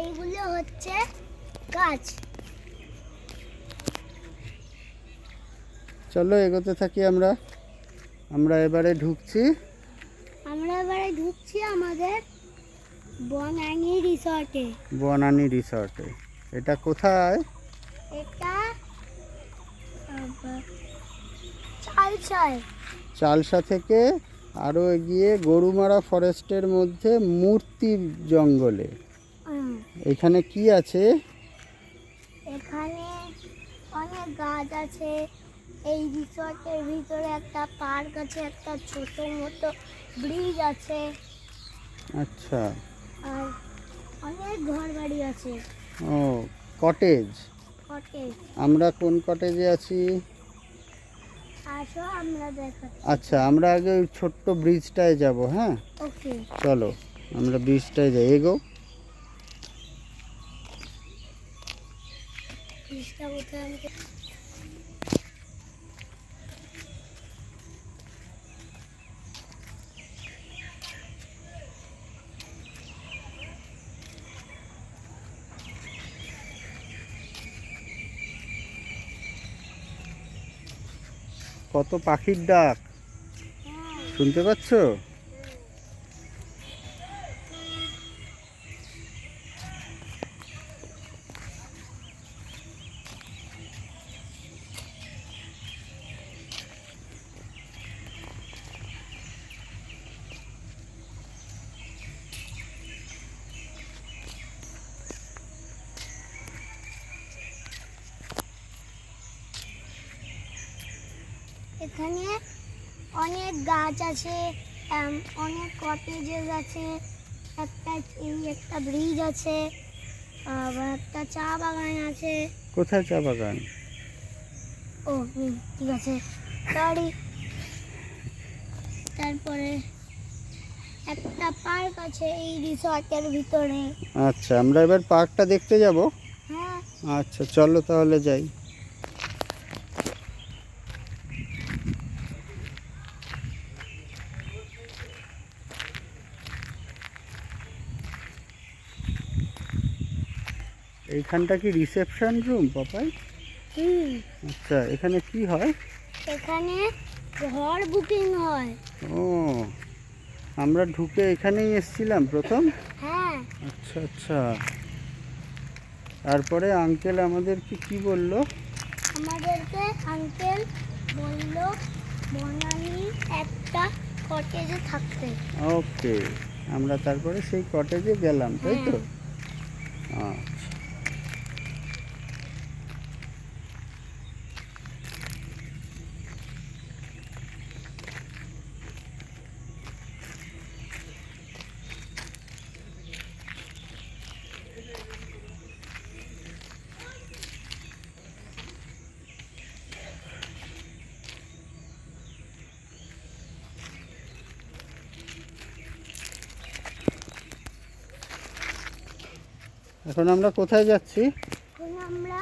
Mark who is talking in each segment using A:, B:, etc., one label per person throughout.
A: এইগুলো হচ্ছে গাছ।
B: চলো এগোতে থাকি আমরা। আমরা এবারে ঢুকছি
A: আমাদের বনানী রিসর্টে।
B: বনানী রিসর্টে। এটা কোথায়?
A: এটা চালসায়।
B: চালসা থেকে আরও এগিয়ে গরুমারা ফরেস্টের মধ্যে মূর্তি জঙ্গলে। এখানে কি আছে?
A: এখানে অনেক গাছ আছে। এই রিসর্টের ভিতরে একটা পার্ক আছে, একটা ছোট মতো ব্রিজ আছে।
B: আচ্ছা।
A: আর অনেক ঘর বাড়ি আছে।
B: ও, কটেজ।
A: কটেজ।
B: আমরা কোন কটেজে আছি?
A: আসো আমরা দেখাচ্ছি।
B: আচ্ছা, আমরা আগে ওই ছোট্ট ব্রিজটায় যাব। হ্যাঁ,
A: ওকে,
B: চলো আমরা ব্রিজটায় যাই। এগো।
A: ব্রিজটা কোথায়? আমাকে
B: কত পাখির ডাক শুনতে পাচ্ছ?
A: এখানে অনেক গাছ আছে, অনেক কটেজেস আছে, একটা ব্রিজ আছে, আবার একটা চা বাগান আছে।
B: কোথায় চা বাগান?
A: ও ঠিক আছে, সরি। তারপরে একটা পার্ক আছে এই রিসর্টের ভিতরে।
B: আচ্ছা, আমরা এবার পার্কটা দেখতে যাব।
A: হ্যাঁ,
B: আচ্ছা, চলো তাহলে যাই। এইখানটা কি রিসেপশন রুম পাপাই? আচ্ছা, এখানে কি হয়?
A: এখানে ঘর বুকিং হয়।
B: ও, আমরা ঢুকে এখানেই এসেছিলাম প্রথম।
A: হ্যাঁ,
B: আচ্ছা আচ্ছা। তারপরে আঙ্কেল আমাদেরকে কি বললো?
A: আমাদেরকে আঙ্কেল বলল বনানী একটা কটেজে থাকতে।
B: ওকে, আমরা তারপরে সেই কটেজে গেলাম, তাই তো? আচ্ছা। এখন আমরা কোথায় যাচ্ছি?
A: এখন আমরা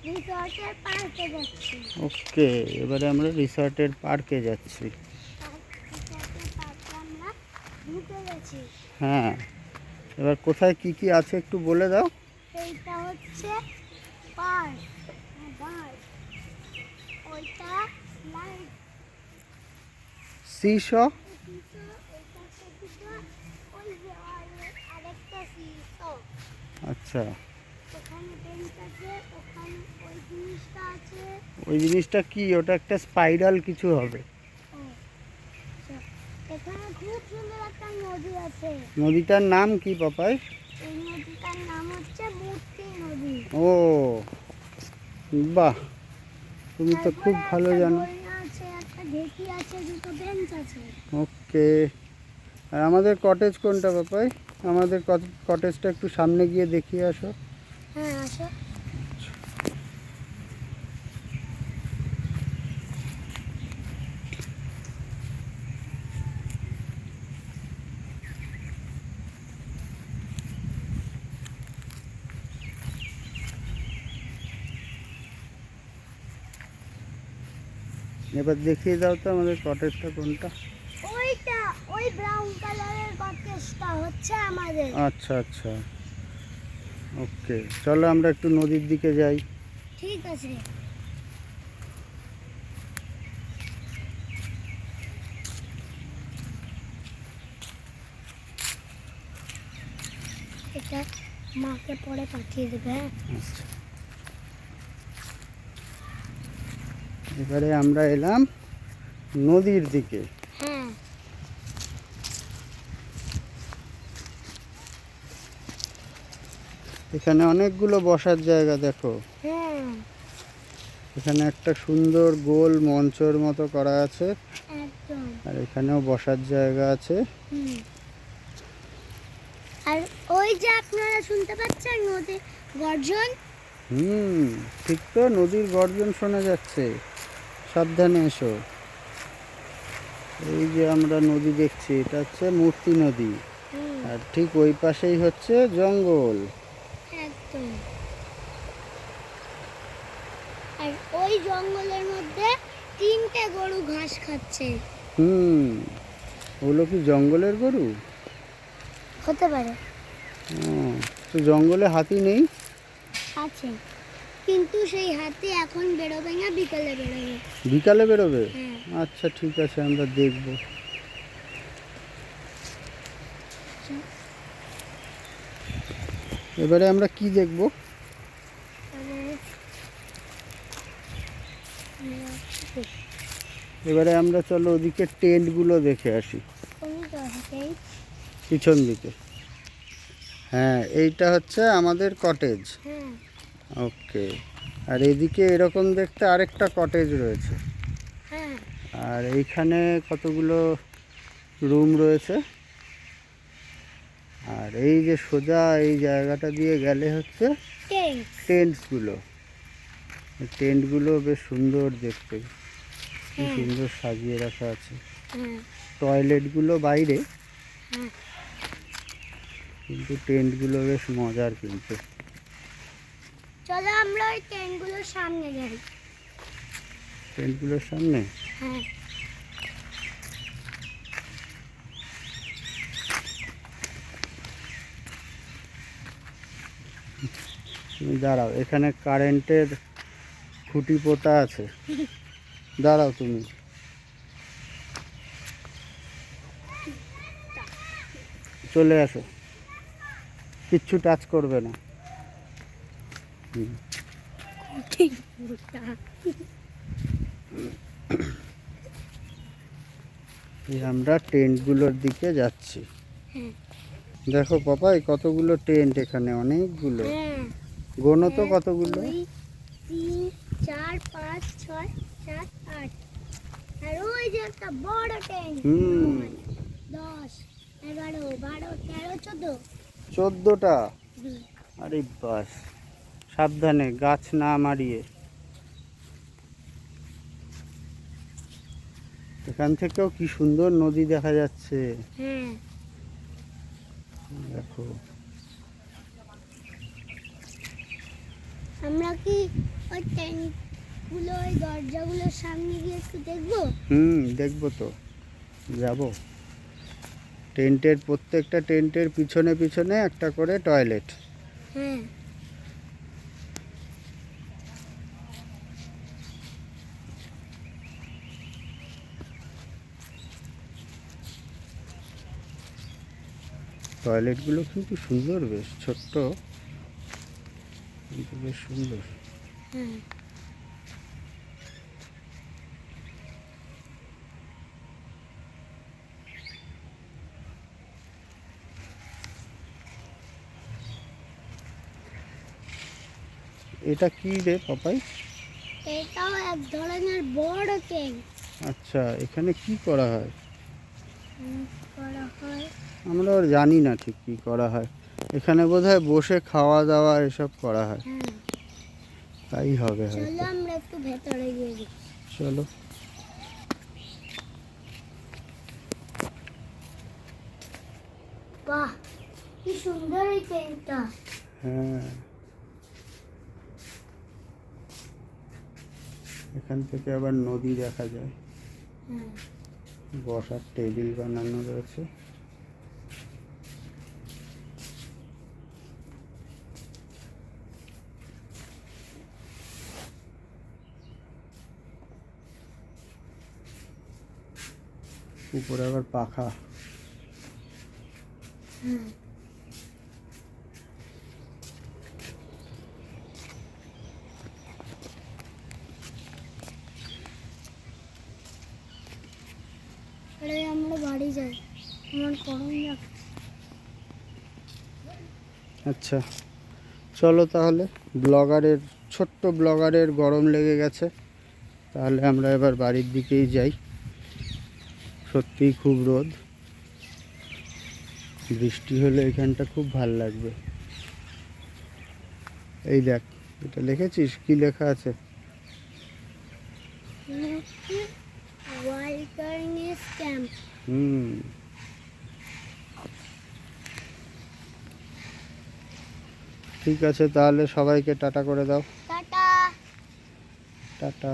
A: রিসর্টের পার্কে যাচ্ছি।
B: ওকে, এবারে আমরা রিসর্টের পার্কে যাচ্ছি।
A: রিসর্টের পার্কে আমরা ঢুকে গেছি।
B: হ্যাঁ, এবার কোথায় কি কি আছে একটু বলে দাও।
A: এইটা হচ্ছে পার্ক, ওইটা লাইট,
B: সিস।
A: আরেকটা সিসো।
B: আচ্ছা,
A: ওখানে বেঞ্চ আছে, ওখানে ওই জিনিসটা আছে।
B: ওই জিনিসটা কি? ওটা একটা স্পাইরাল কিছু হবে।
A: ও, আচ্ছা। এখানে খুব সুন্দর একটা নদী আছে।
B: নদীটার নাম কি পাপাই?
A: এই নদীটার নাম হচ্ছে মূর্তি নদী।
B: ও বাহ, তুমি তো খুব ভালো জানো।
A: দোলনা আছে, একটা ঢেকি আছে, দুটো বেঞ্চ আছে।
B: ওকে, আর আমাদের কটেজ কোনটা পাপাই? আমাদের কটেজটা একটু সামনে গিয়ে দেখিয়ে আসো।
A: হ্যাঁ, আসো।
B: এবার দেখিয়ে দাও তো আমাদের কটেজটা কোনটা।
A: ওইটা, ওই ব্রাউন কালারের কটেজটা হচ্ছে আমাদের।
B: আচ্ছা আচ্ছা। ওকে, চলো আমরা একটু নদীর দিকে যাই।
A: ঠিক আছে। এটা মাকে পরে পাঠিয়ে দেবে। হ্যাঁ,
B: আচ্ছা, এবারে আমরা এলাম নদীর দিকে।
A: হ্যাঁ,
B: এখানে অনেকগুলো বসার জায়গা দেখো।
A: হ্যাঁ,
B: এখানে একটা সুন্দর গোল মঞ্চর মতো করা আছে,
A: একদম।
B: আর এখানেও বসার জায়গা আছে।
A: হুম। আর ওই যে আপনারা শুনতে পাচ্ছেন নদীর গর্জন।
B: ঠিক তো, নদীর গর্জন শোনা যাচ্ছে। সাবধানে এসো। এই যে আমরা নদী দেখছি, এটা হচ্ছে মূর্তি নদী,
A: হুম,
B: আর ঠিক ওই পাশেই হচ্ছে জঙ্গল।
A: একদম। আর ওই জঙ্গলের মধ্যে 3টে গরু ঘাস খাচ্ছে।
B: ওগুলো কি জঙ্গলের গরু?
A: হতে পারে।
B: ও, তো জঙ্গলে হাতি নেই?
A: আছে, কিন্তু সেই হাতি এখন বেরোবে না, বিকেলে বেরোবে।
B: বিকালে বেরোবে?
A: হ্যাঁ।
B: আচ্ছা, ঠিক আছে, আমরা দেখব। এবারে আমরা কি দেখব? এবারে আমরা চলো ওদিকে টেন্টগুলো দেখে আসি, পিছন দিকে। হ্যাঁ, এইটা হচ্ছে আমাদের কটেজ।
A: হ্যাঁ,
B: ওকে, আর এদিকে এরকম দেখতে আরেকটা কটেজ রয়েছে,
A: হ্যাঁ,
B: আর এইখানে কতগুলো রুম রয়েছে। আর এই যে সোজা এই জায়গাটা দিয়ে গেলে হচ্ছে
A: টেন্ট।
B: টেন্টসগুলো। টেন্টগুলো বেশ সুন্দর দেখতে, কি
A: হ্যাঁ,
B: সুন্দর সাজিয়ে রাখা আছে।
A: হ্যাঁ,
B: টয়লেটগুলো বাইরে,
A: হ্যাঁ।
B: কিন্তু টেন্টগুলো বেশ মজার কিন্তু।
A: চলো আমরা ওই টেন্টগুলোর সামনে যাই।
B: টেন্টগুলোর সামনে?
A: হ্যাঁ,
B: তুমি দাঁড়াও, এখানে কারেন্টের খুঁটি পোতা আছে, দাঁড়াও তুমি। চলে আসো, কিচ্ছু টাচ করবে না। এই আমরা টেন্টগুলোর দিকে যাচ্ছি।
A: হ্যাঁ,
B: দেখো পাপাই, কতগুলো টেন্ট এখানে, অনেকগুলো।
A: হ্যাঁ।
B: গোনো তো কতগুলো।
A: 1 2 3 4 5 6 7 8। আর ওই যে একটা বড় টেন্ট। 10 11 12 13 14।
B: 14টা। আরে বাস, সাবধানে, গাছ না মারিয়ে। এখান থেকেও কি সুন্দর নদী দেখা যাচ্ছে।
A: হ্যাঁ,
B: দেখো,
A: আমরা কি ওই টেন্টগুলো ওই দরজাগুলোর সামনে গিয়ে একটু দেখবো?
B: দেখবো তো, যাব। প্রত্যেকটা টেন্টের পিছনে পিছনে একটা করে টয়লেট।
A: হ্যাঁ,
B: টয়লেটগুলো কিন্তু সুন্দর, বেশ ছোট্ট, কিন্তু বেশ সুন্দর।
A: হ্যাঁ।
B: এটা কি রে পাপাই?
A: এটাও এক ধরনের বড় টেন্ট।
B: আচ্ছা, এখানে কি করা হয়?
A: করা হয়।
B: আমরা আর জানি না ঠিক কি করা হয়। এখানে বোধহয় বসে খাওয়া দাওয়া এসব করা হয়,
A: হ্যাঁ,
B: তাই হবে
A: চলো
B: হয়তো।
A: আমরা একটু ভেতরে গিয়ে দেখি।
B: চলো।
A: বাহ, কি সুন্দর এই টেন্টটা।
B: হ্যাঁ, এখান থেকে আবার নদী দেখা যায়।
A: হ্যাঁ,
B: বসার টেবিল বানানো রয়েছে। উপরে আবার পাখা।
A: হুম। আরে আমরা বাড়ি যাই, আমার গরম লাগছে।
B: আচ্ছা চলো তাহলে, ছোট্ট ব্লগারের গরম লেগে গেছে, তাহলে আমরা এবার বাড়ির দিকেই যাই। সত্যিই খুব রোদ, বৃষ্টি হলে এখানটা খুব ভাল লাগবে। এই দেখ, এটা লিখেছিস, কি লেখা আছে?
A: Wilderness camp.
B: হুম। ঠিক আছে, তাহলে সবাইকে টাটা করে দাও।
A: টাটা।
B: টাটা।